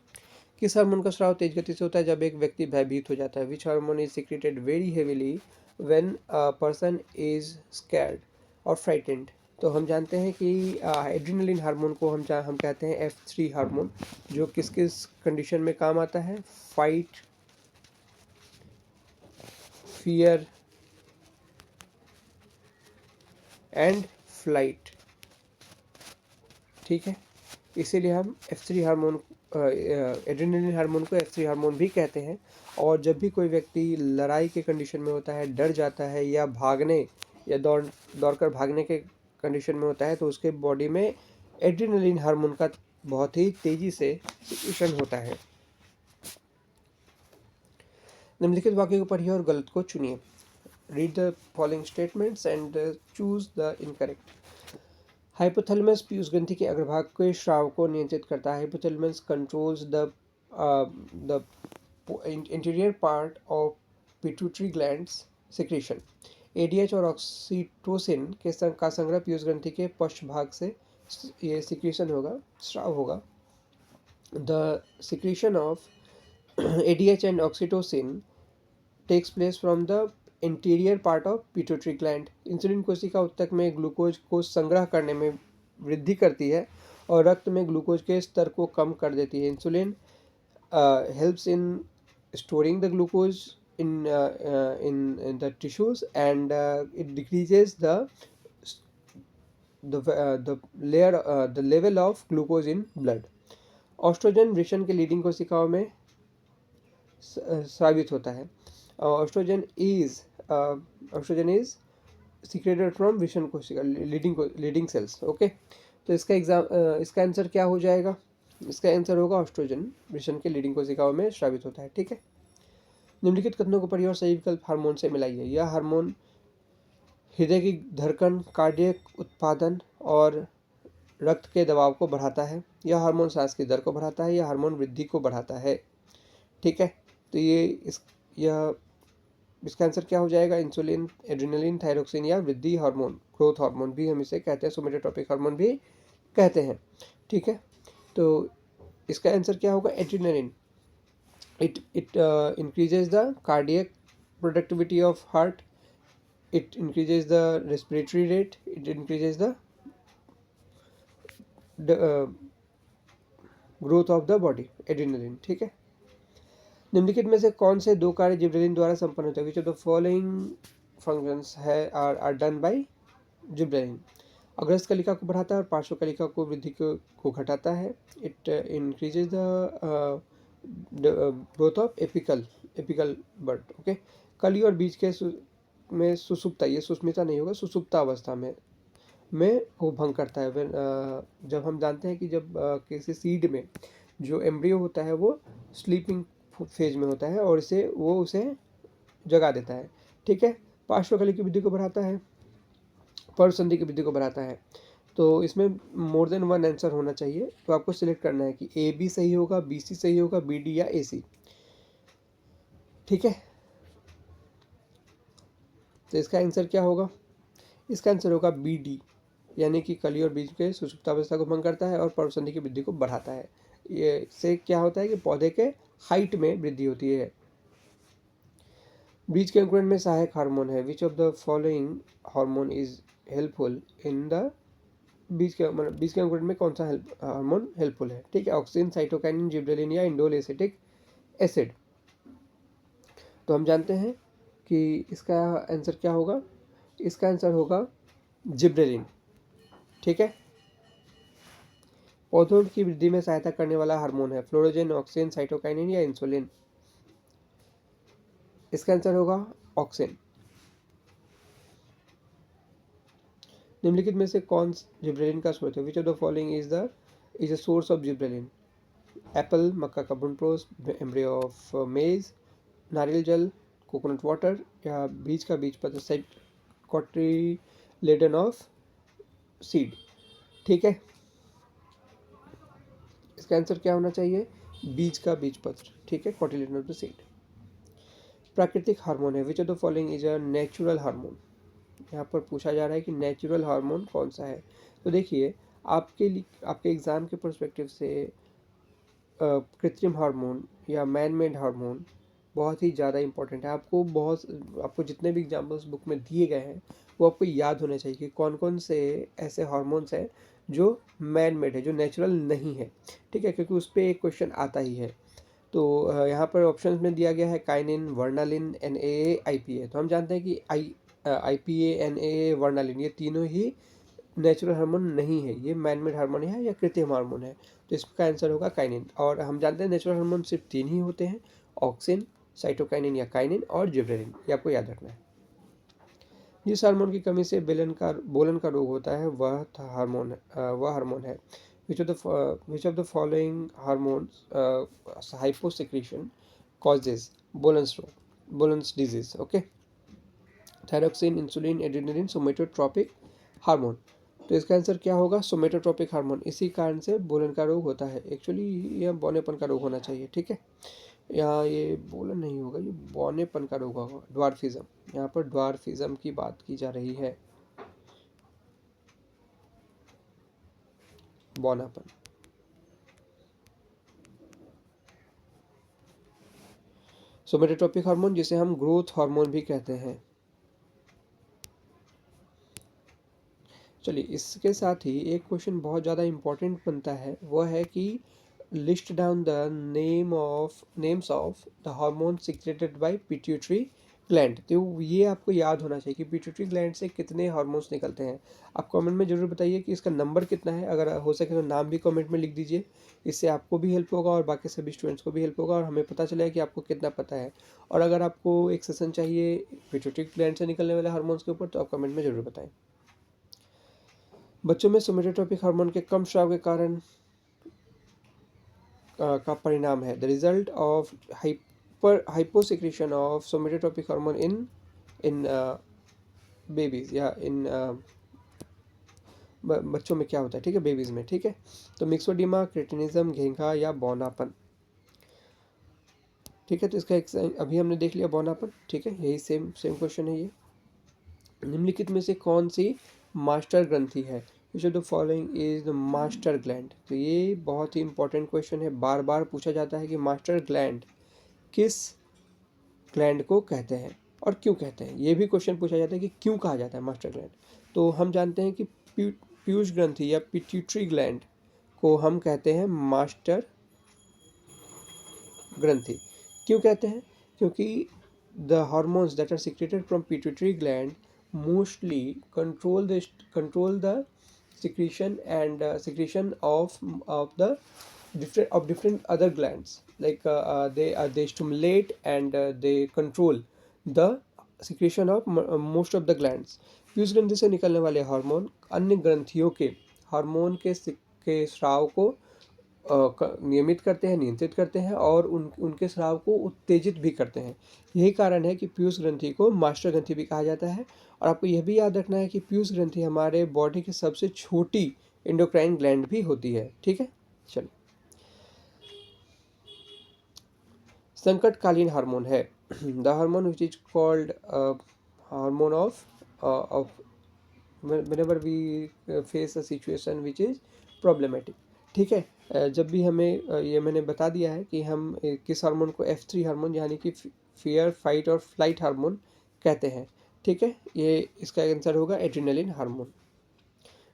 किस हार्मोन का स्राव तेज गति से होता है जब एक व्यक्ति भयभीत हो जाता है? Which hormone is secreted very heavily when a person is scared और फ्राइटेंड? तो हम जानते हैं कि एड्रेनलिन हार्मोन को हम कहते हैं F3 हार्मोन, जो किस किस कंडीशन में काम आता है? Fight, fear and flight. ठीक है, इसीलिए हम F3 हार्मोन एड्रेनलिन हार्मोन को F3 हार्मोन भी कहते हैं। और जब भी कोई व्यक्ति लड़ाई के कंडीशन में होता है, डर जाता है या भागने या दौड़कर भागने के कंडीशन में होता है तो उसके बॉडी में एड्रेनलिन हार्मोन का बहुत ही तेजी से सिक्रेशन होता है। निम्नलिखित वाक्य को पढ़िए और गलत को चुनिए। Read the following statements and choose the incorrect. Hypothalamus Piyush ग्रंथि के अग्रभाग के स्राव को नियंत्रित करता है। Hypothalamus controls the interior part of pituitary glands secretion. ADH और ऑक्सीटोसिन के का संग्रह पीयूष ग्रंथि के पश्च भाग से ये सिक्रेशन होगा, स्राव होगा। The secretion of ADH and oxytocin takes place from the interior part of pituitary gland. Insulin कोशिका उत्तक में ग्लूकोज को संग्रह करने में वृद्धि करती है और रक्त में ग्लूकोज के स्तर को कम कर देती है। Insulin helps in storing the glucose in the tissues and it decreases the the level of glucose in blood. Oestrogen वृषण के लीडिंग कोशिकाओं में स्रावित होता है. ऑस्ट्रोजन इज सीक्रेटेड फ्रॉम वृषण कोशिका लीडिंग सेल्स. ओके, तो इसका आंसर क्या हो जाएगा? इसका आंसर होगा ऑस्ट्रोजन वृषण के लीडिंग कोशिकाओं में स्रावित होता है. ठीक है. निम्नलिखित कथनों को पढ़िए और सही विकल्प हार्मोन से मिलाइए. यह हार्मोन हृदय की धड़कन, कार्डियक उत्पादन और रक्त के दबाव को बढ़ाता है. यह हार्मोन सांस की दर को बढ़ाता है. यह हार्मोन वृद्धि को बढ़ाता है. ठीक है. तो इसका आंसर क्या हो जाएगा? इंसुलिन, एड्रेनलिन, थायरोक्सिन या वृद्धि हार्मोन, ग्रोथ हार्मोन भी हम इसे कहते हैं, सोमेटोट्रोपिक हार्मोन भी कहते हैं. ठीक है. तो इसका आंसर क्या होगा? Adrenaline. it increases the cardiac productivity of heart, it increases the respiratory rate, it increases the growth of the body. Adrenaline. ठीक है. निम्नलिखित में से कौन से दो कार्य जिब्रेलिन द्वारा संपन्न होते हैं? Which of the following functions are done by gibberellin? अग्रस्थ कलिका को बढ़ाता है और पार्श्व कलिका को वृद्धि को घटाता है. It increases the growth of apical bud. Okay. कली और बीज के में सुसुप्ता, ये सुष्मिता नहीं होगा, सुसुप्ता अवस्था में वो भंग करता है. जब हम जानते हैं कि जब किसी सीड में जो एम्ब्रियो होता है वो स्लीपिंग फेज में होता है और उसे जगा देता है. ठीक है. पार्श्वकली की वृद्धि को बढ़ाता है, पर्व संधि की वृद्धि को बढ़ाता है. तो इसमें मोर देन वन आंसर होना चाहिए. तो आपको सिलेक्ट करना है कि ए बी सही होगा, बी सी सही होगा, बी डी या ए सी. ठीक है. तो इसका आंसर क्या होगा? इसका आंसर होगा बी डी, यानी कि कली और बीज के सुषुप्तावस्था को भंग करता है और पर्व संधि की वृद्धि को बढ़ाता है. ये से क्या होता है कि पौधे के हाइट में वृद्धि होती है. बीज के अंकुरण में सहायक हार्मोन है. Which of the following hormone is helpful in the bees के अंकुरण में कौन सा हार्मोन हेल्पफुल है? ठीक है. ऑक्सिन, साइटोकाइनिन, जिब्रेलिन या इंडोल एसिटिक एसिड. तो हम जानते हैं कि इसका आंसर क्या होगा? इसका आंसर होगा जिब्रेलिन. ठीक है. पौधों की वृद्धि में सहायता करने वाला हार्मोन है. फ्लोरोजेन, ऑक्सिन, साइटोकाइनिन या इंसुलिन. इसका आंसर होगा ऑक्सिन. निम्नलिखित में से कौन जिब्रेलिन का स्रोत है? Which of the following is a source of gibberellin? Apple, मक्का का भ्रूणपोष, एम्ब्रियो ऑफ मेज, नारियल जल, कोकोनट वाटर या बीज का बीज पत्र, सेट कॉटिलेडन ऑफ सीड. ठीक है. इसका आंसर क्या होना चाहिए? बीज का बीज पत्र. ठीक है. Cotyledon of the seed. प्राकृतिक हार्मोन है. Which of the following is a natural hormone? यहाँ पर पूछा जा रहा है कि नेचुरल हार्मोन कौन सा है. तो देखिए, आपके एग्ज़ाम के पर्सपेक्टिव से कृत्रिम हार्मोन या मैन मेड हार्मोन बहुत ही ज़्यादा इंपॉर्टेंट है. आपको जितने भी एग्जाम्पल्स बुक में दिए गए हैं वो आपको याद होने चाहिए कि कौन कौन से ऐसे हार्मोन्स हैं जो मैन मेड है, जो नेचुरल नहीं है. ठीक है. क्योंकि उस पर एक क्वेश्चन आता ही है. तो यहाँ पर ऑप्शन में दिया गया है काइनिन, वर्नालिन, NAA, IPA. तो हम जानते हैं कि IPA, NAA, वर्नालिन, ये तीनों ही नेचुरल हार्मोन नहीं है, ये मैन मेड हार्मोन है या कृत्रिम हार्मोन है. तो इसका आंसर होगा काइनिन. और हम जानते हैं नेचुरल हार्मोन सिर्फ 3 ही होते हैं: ऑक्सिन, साइटोकाइनिन या काइनिन और जिब्रेलिन. ये आपको याद रखना है. जिस हार्मोन की कमी से बोलन का रोग होता है वह हार्मोन है. Which of the following hormones hyposecretion causes bolans disease? Okay. Thyroxine, insulin, adrenaline, somatotropic hormone. तो इसका आंसर क्या होगा? Somatotropic hormone. इसी कारण से बोलन का रोग होता है. एक्चुअली यह बौनेपन का रोग होना चाहिए. ठीक है. यहाँ ये बोलन नहीं होगा, ये बौनेपन का रोग होगा, ड्वार्फिज्म. यहाँ पर ड्वार्फिज्म की बात की जा रही है. बौनापन. सोमेटोट्रोपिक हार्मोन जिसे हम ग्रोथ हार्मोन भी कहते हैं. चलिए, इसके साथ ही एक क्वेश्चन बहुत ज़्यादा इम्पोर्टेंट बनता है. वह है कि list down the names of the hormone secreted by pituitary gland, तो ये आपको याद होना चाहिए कि पिट्यूटरी ग्लैंड से कितने हार्मोन्स निकलते हैं। आप कमेंट में ज़रूर बताइए कि इसका नंबर कितना है, अगर हो सके तो नाम भी कमेंट में लिख दीजिए। इससे आपको भी हेल्प होगा और बाकी सभी स्टूडेंट्स को भी हेल्प होगा और हमें पता चलेगा कि आपको कितना पता है। और अगर आपको एक सेशन चाहिए पिट्यूटरी ग्लैंड से निकलने वाले हार्मोन्स के ऊपर तो आप कमेंट में ज़रूर बताएं। बच्चों में सोमेटोट्रोपिक हार्मोन के कम स्राव के कारण का परिणाम है the result of hyposecretion of somatotropic hormone in babies या इन बच्चों में क्या होता है, ठीक है, बेबीज में, ठीक है। तो मिक्सोडिमा, क्रेटिनिज्म, घेंघा या बौनापन, ठीक है। तो इसका एक अभी हमने देख लिया बौनापन, ठीक है, यही सेम सेम क्वेश्चन है ये। निम्नलिखित में से कौन सी मास्टर ग्रंथि है, which of the following is the master gland. तो ये बहुत ही इंपॉर्टेंट क्वेश्चन है, बार बार पूछा जाता है कि मास्टर ग्लैंड किस ग्लैंड को कहते हैं और क्यों कहते हैं। ये भी क्वेश्चन पूछा जाता है कि क्यों कहा जाता है मास्टर ग्लैंड। तो हम जानते हैं कि पीयूष ग्रंथि या पिट्यूटरी ग्लैंड को हम कहते हैं मास्टर ग्रंथि। क्यों कहते हैं, क्योंकि the hormones that are secreted from pituitary gland mostly control the secretion of the different other glands, like they stimulate and they control the secretion of most of the glands। Piyush ग्रंथि से निकलने वाले hormone अन्य ग्रंथियों के hormone के स्राव को नियमित करते हैं, नियंत्रित करते हैं और उनके स्राव को उत्तेजित भी करते हैं। यही कारण है कि पीयूष ग्रंथि को मास्टर ग्रंथि भी कहा जाता है। और आपको यह भी याद रखना है कि पीयूष ग्रंथि हमारे बॉडी की सबसे छोटी एंडोक्राइन ग्लैंड भी होती है, ठीक है। चलो, संकटकालीन हार्मोन है the hormone which is called hormone of whenever we face a situation which is problematic, ठीक है। जब भी हमें ये मैंने बता दिया है कि हम किस हार्मोन को F3 हार्मोन यानी कि फियर, फाइट और फ्लाइट हार्मोन कहते हैं, ठीक है। ये इसका आंसर होगा एड्रेनलिन हार्मोन।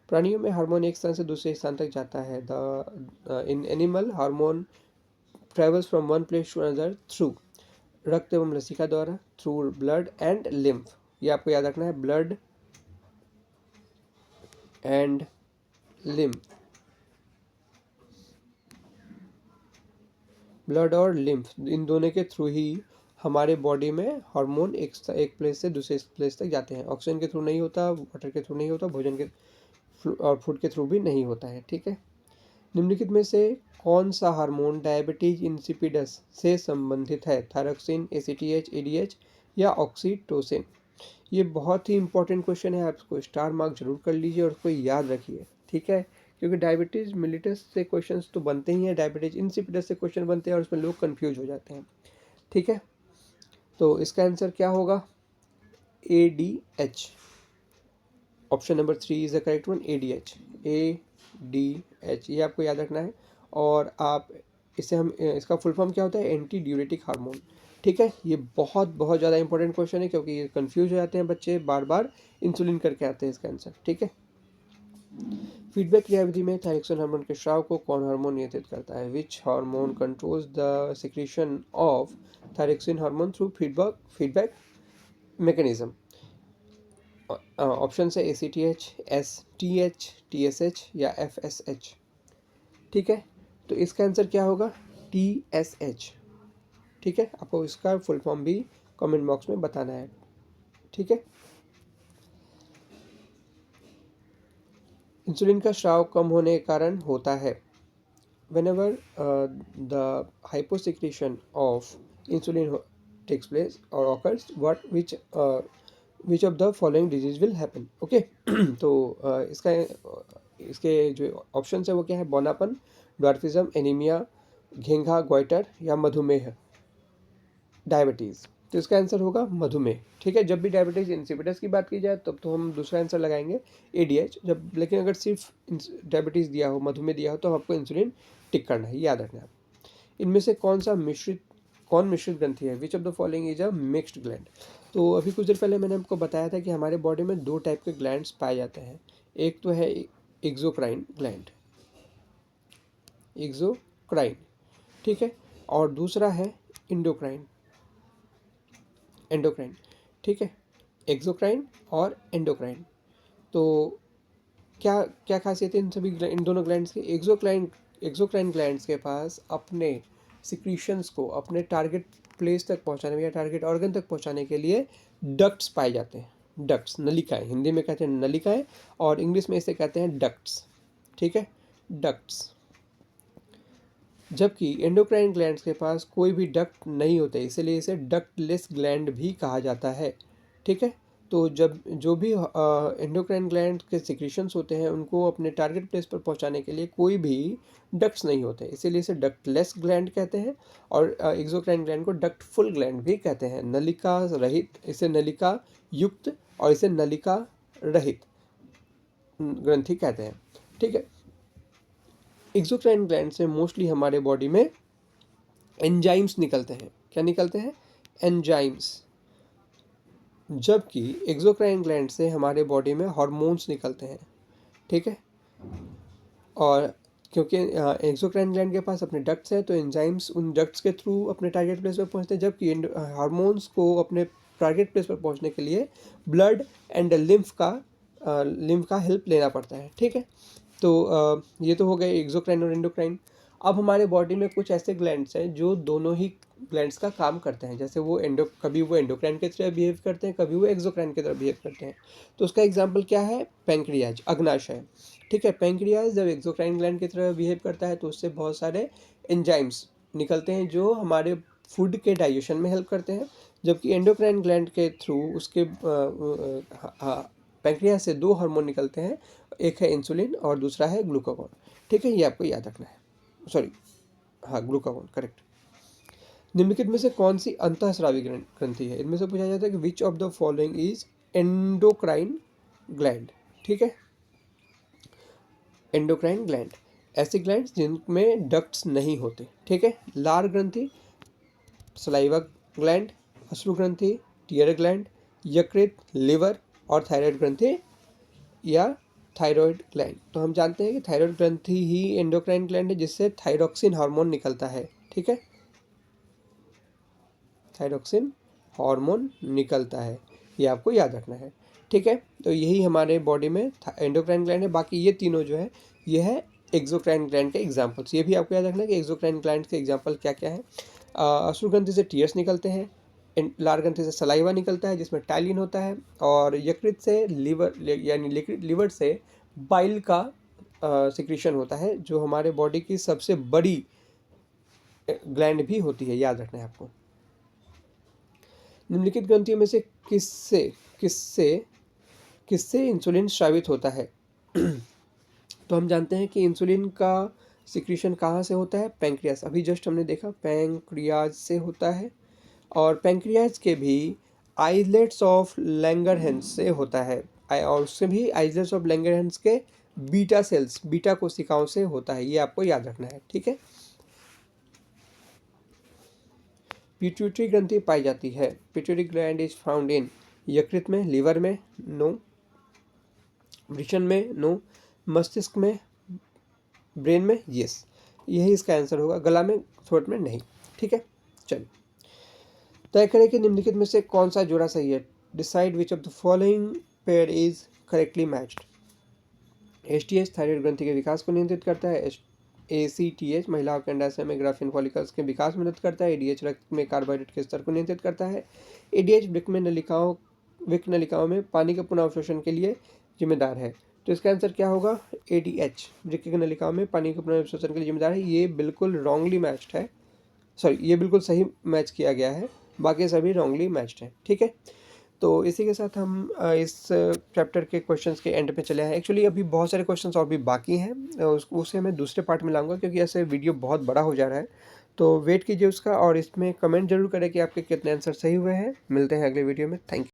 प्राणियों में हार्मोन एक स्थान से दूसरे स्थान तक जाता है the in animal hormone travels from one place to another through रक्त एवं लसिका द्वारा, थ्रू ब्लड एंड लिम्फ। ये आपको याद रखना है, ब्लड एंड लिम्फ, ब्लड और लिम्फ, इन दोनों के थ्रू ही हमारे बॉडी में हार्मोन एक प्लेस से दूसरे प्लेस तक जाते हैं। ऑक्सीजन के थ्रू नहीं होता, वाटर के थ्रू नहीं होता, भोजन के और फूड के थ्रू भी नहीं होता है, ठीक है। निम्नलिखित में से कौन सा हार्मोन डायबिटीज इंसिपिडस से संबंधित है, थायरोक्सिन, एसीटीएच, एडीएच या ऑक्सीटोसिन। ये बहुत ही इंपॉर्टेंट क्वेश्चन है, आप इसको स्टार मार्क जरूर कर लीजिए और उसको याद रखिए, ठीक है। क्योंकि डायबिटीज़ मिलिटस से क्वेश्चंस तो बनते ही हैं, डायबिटीज़ इंसिपिडस से क्वेश्चन बनते हैं और उसमें लोग कंफ्यूज हो जाते हैं, ठीक है। तो इसका आंसर क्या होगा, ADH। Option number 3 is the correct one, ADH, ADH, ये आपको याद रखना है। और आप इसे हम इसका फुल फॉर्म क्या होता है, एंटी ड्यूरेटिक हार्मोन, ठीक है। ये बहुत बहुत ज़्यादा इंपॉर्टेंट क्वेश्चन है क्योंकि ये कंफ्यूज हो जाते हैं बच्चे, बार बार इंसुलिन करके आते हैं इसका आंसर, ठीक है। फीडबैक क्रियाविधि में थायरोक्सिन हार्मोन के स्राव को कौन हार्मोन नियंत्रित करता है, which hormone controls the secretion of thyroxine hormone through feedback mechanism. Option है ACTH, STH, TSH या FSH, ठीक है। तो इसका आंसर क्या होगा, TSH, ठीक है। आपको इसका फुल फॉर्म भी कमेंट बॉक्स में बताना है, ठीक है। इंसुलिन का स्राव कम होने के कारण होता है, whenever the hyposecretion of insulin takes place or occurs, which of the following disease will happen, okay। तो इसके जो ऑप्शन है वो क्या है, बौनापन, ड्वार्फिज्म, एनीमिया, घेंघा, ग्वाइटर या मधुमेह, डायबिटीज़। तो इसका आंसर होगा मधुमेह, ठीक है। जब भी डायबिटीज इंसिपिडस की बात की जाए तब तो हम दूसरा आंसर लगाएंगे ADH, जब लेकिन अगर सिर्फ डायबिटीज़ दिया हो, मधुमेह दिया हो, तो आपको इंसुलिन टिक करना है, याद रखना है। इनमें से कौन मिश्रित ग्रंथि है, which of the following is a mixed gland. तो अभी कुछ देर पहले मैंने आपको बताया था कि हमारे बॉडी में दो टाइप के ग्लैंड्स पाए जाते हैं। एक तो है एक्सोक्राइन ग्लैंड, एक्सोक्राइन, ठीक है, और दूसरा है एंडोक्राइन। ठीक है, एक्सोक्राइन और एंडोक्राइन। तो क्या क्या खासियत है इन दोनों ग्लैंड्स की? एक्सोक्राइन ग्लैंड्स के पास अपने सिक्रीशंस को अपने टारगेट प्लेस तक पहुंचाने में या टारगेट ऑर्गन तक पहुंचाने के लिए डक्ट्स पाए जाते हैं। डक्ट्स, नलिकाएं, हिंदी में कहते हैं नलिकाएं और इंग्लिश में इसे कहते हैं डक्ट्स। ठीक है, डक्ट्स। जबकि एंडोक्राइन ग्लैंड्स के पास कोई भी डक्ट नहीं होते, इसलिए इसे डक्टलेस ग्लैंड भी कहा जाता है। ठीक है, तो जब जो भी एंडोक्राइन ग्लैंड के सिक्रीशंस होते हैं उनको अपने टारगेट प्लेस पर पहुंचाने के लिए कोई भी डक्ट्स नहीं होते, इसीलिए इसे डक्टलेस ग्लैंड कहते हैं। और एक्सोक्राइन ग्लैंड को डक्टफुल ग्लैंड भी कहते हैं। नलिका रहित, इसे नलिका युक्त और इसे नलिका रहित ग्रंथि कहते हैं। ठीक है, एक्सोक्राइन ग्लैंड से मोस्टली हमारे बॉडी में एंजाइम्स निकलते हैं। क्या निकलते हैं? एंजाइम्स। जबकि एक्सोक्राइन ग्लैंड से हमारे बॉडी में हार्मोन्स निकलते हैं। ठीक है, और क्योंकि एक्सोक्राइन ग्लैंड के पास अपने डक्ट्स हैं तो एंजाइम्स उन डक्ट्स के थ्रू अपने टारगेट प्लेस पर पहुंचते हैं, जबकि हार्मोन्स को अपने टारगेट प्लेस पर पहुंचने के लिए ब्लड एंड लिम्फ का हेल्प लेना पड़ता है। ठीक है, तो ये तो हो गए एक्सोक्राइन और एंडोक्राइन। अब हमारे बॉडी में कुछ ऐसे ग्लैंड्स हैं जो दोनों ही ग्लैंड्स का काम करते हैं, जैसे कभी वो एंडोक्राइन की तरह बिहेव करते हैं, कभी वो एक्सोक्राइन की तरह बिहेव करते हैं। तो उसका एग्जांपल क्या है? पैंक्रियाज, अग्नाशय। ठीक है, पैंक्रियाज जब एक्सोक्राइन ग्लैंड की तरह बिहेव करता है तो उससे बहुत सारे एंजाइम्स निकलते हैं जो हमारे फूड के डाइजेशन में हेल्प करते हैं, जबकि एंडोक्राइन ग्लैंड के थ्रू उसके पैंक्रियाज से दो हार्मोन निकलते हैं, एक है इंसुलिन और दूसरा है ग्लूकागॉन। ठीक है, ये आपको याद रखना है। सॉरी, हाँ, ग्लूकागॉन, करेक्ट। निम्नलिखित में से कौन सी अंतःस्रावी ग्रंथि है? इनमें से पूछा जाता है कि विच of the following is endocrine gland. ठीक है, एंडोक्राइन ग्लैंड, ऐसे ग्लैंड्स जिनमें डक्ट्स नहीं होते। ठीक है, लार ग्रंथि, सलाइवा ग्लैंड, अश्रु ग्रंथि, टीयर ग्लैंड, यकृत, लिवर और थायराइड ग्रंथि या थायराइड ग्लैंड। तो हम जानते हैं कि थायराइड ग्रंथि ही एंडोक्राइन ग्लैंड है जिससे थायरोक्सिन हार्मोन निकलता है। ठीक है, थायरोक्सिन हार्मोन निकलता है, ये आपको याद रखना है। ठीक है, तो यही हमारे बॉडी में एंडोक्राइन ग्लैंड है। बाकी ये तीनों जो है ये है एक्सोक्राइन ग्लैंड के एग्जाम्पल्स। ये भी आपको याद रखना है कि एक्सोक्राइन ग्लैंड के एग्जाम्पल क्या क्या है। अश्रु ग्रंथि से टीयर्स निकलते हैं, लार ग्रंथि से सलाइवा निकलता है जिसमें टैलिन होता है, और यकृत से लिवर यानी लिवर से बाइल का सिक्रीशन होता है जो हमारे बॉडी की सबसे बड़ी ग्लैंड भी होती है, याद रखना है आपको। निम्नलिखित ग्रंथियों में से किससे किससे किससे इंसुलिन स्रावित होता है? तो हम जानते हैं कि इंसुलिन का सिक्रीशन कहाँ से होता है? पैंक्रियाज। अभी जस्ट हमने देखा पैंक्रियाज से होता है, और पैंक्रियाज के भी आइलेट्स ऑफ लैंगरहैंस से होता है, और उससे भी आइलेट्स ऑफ लैंगरहैंस के बीटा सेल्स, बीटा कोशिकाओं से होता है, ये आपको याद रखना है। ठीक है, पिट्यूटरी ग्रंथि पाई जाती है। पिट्यूटरी ग्लैंड इज फाउंड इन यकृत में, लिवर में नो, वृषण में नो, मस्तिष्क में, ब्रेन में यस। यही इसका आंसर होगा, गला में, थ्रोट में नहीं। ठीक है, चलिए तय करें कि निम्नलिखित में से कौन सा जोड़ा सही है। Decide which of the following pair is correctly matched. HTH thyroid ग्रंथि के विकास को नियंत्रित करता है, एसीटीएच महिलाओं के अंडाशय में ग्राफिन फॉलिकल्स के विकास में मदद करता है, एडीएच रक्त में कार्बोहाइड्रेट के स्तर को नियंत्रित करता है, एडीएच वृक्क नलिकाओं में पानी के पुनः अवशोषण के लिए जिम्मेदार है। तो इसका आंसर क्या होगा? एडीएच वृक्क नलिकाओं में पानी के पुनः अवशोषण के लिए जिम्मेदार है। ये बिल्कुल रॉन्गली मैच्ड है, सॉरी, ये बिल्कुल सही मैच किया गया है, बाकी सभी रॉन्गली मैच्ड है। ठीक है, तो इसी के साथ हम इस चैप्टर के क्वेश्चंस के एंड पे चले हैं। एक्चुअली अभी बहुत सारे क्वेश्चंस और भी बाकी हैं, उसे मैं दूसरे पार्ट में लाऊंगा क्योंकि ऐसे वीडियो बहुत बड़ा हो जा रहा है, तो वेट कीजिए उसका, और इसमें कमेंट जरूर करें कि आपके कितने आंसर सही हुए हैं। मिलते हैं अगले वीडियो में। Thank you.